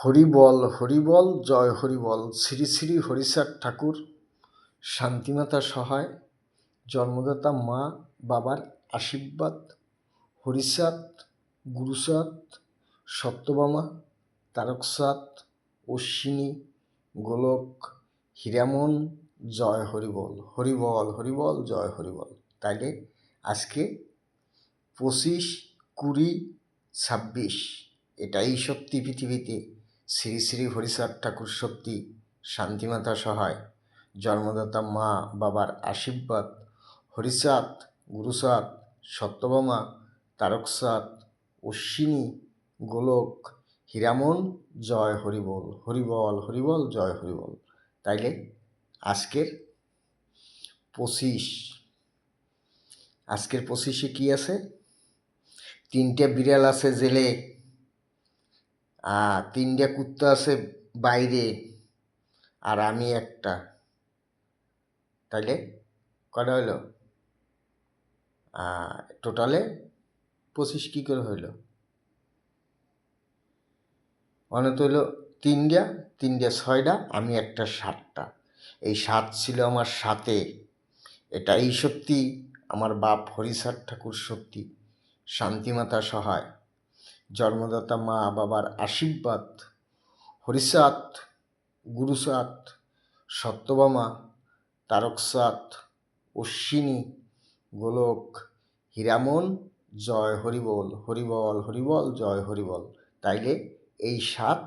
হরিবল হরিবল জয় হরিবল। শ্রী শ্রী হরিচাঁদ ঠাকুর শান্তিমাতা সহায়, জন্মদাতা মা বাবার আশীর্বাদ, হরিচাঁদ, গুরুচাঁদ, সত্যভামা, তারকচাঁদ, অশ্বিনী, গোলক, হীরামন, জয় হরিবল। হরিবল হরিবল জয় হরিবল। তাইলে আজকে 25-20-26 এটাই সত্যি পৃথিবীতে। শ্রী শ্রী হরিচাঁদ ঠাকুর সত্যি, শান্তিমাতা সহায়, জন্মদাতা মা বাবার আশীর্বাদ, হরিচাঁদ, গুরুচাঁদ, সত্যভামা, তারকচাঁদ, অশ্বিনী, গোলক, হীরামন, জয় হরিবল। হরিবল হরিবল জয় হরিবল। তাইলে আজকের 25 কি আছে? 3টে বিড়াল আছে জেলে, 3টে কুত্তা আছে বাইরে, আর আমি একটা। তাইলে কটা হইল? টোটালে 25 কী করে হইল? অনেক হইল 3টা, 6টা, আমি একটা 7টা। এই 7 ছিল আমার সাথে। এটাই সত্যি, আমার বাপ হরিচাঁদ ঠাকুর সত্যি, শান্তিমাতা সহায়, জন্মদাতা মা বাবার আশীর্বাদ, হরিচাঁদ, গুরুচাঁদ, সত্যভামা, তারকচাঁদ, অশ্বিনী, গোলক, হীরামন, জয় হরিবল। হরিবল হরিবল জয় হরিবল। তাইলে এই 7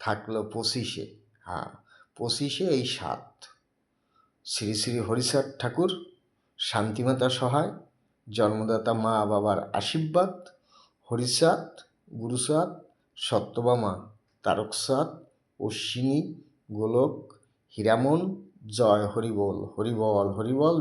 থাকলো 25-এ। 25-এ এই 7। শ্রী শ্রী হরিচাঁদ ঠাকুর শান্তিমাতা সহায়, জন্মদাতা মা বাবার আশীর্বাদ, হরিচাঁদ, গুরুচাঁদ, সত্যভামা, তারকচাঁদ, অশ্বিনী, গোলক, হীরামন, জয় হরিবল। হরিবল হরিবল।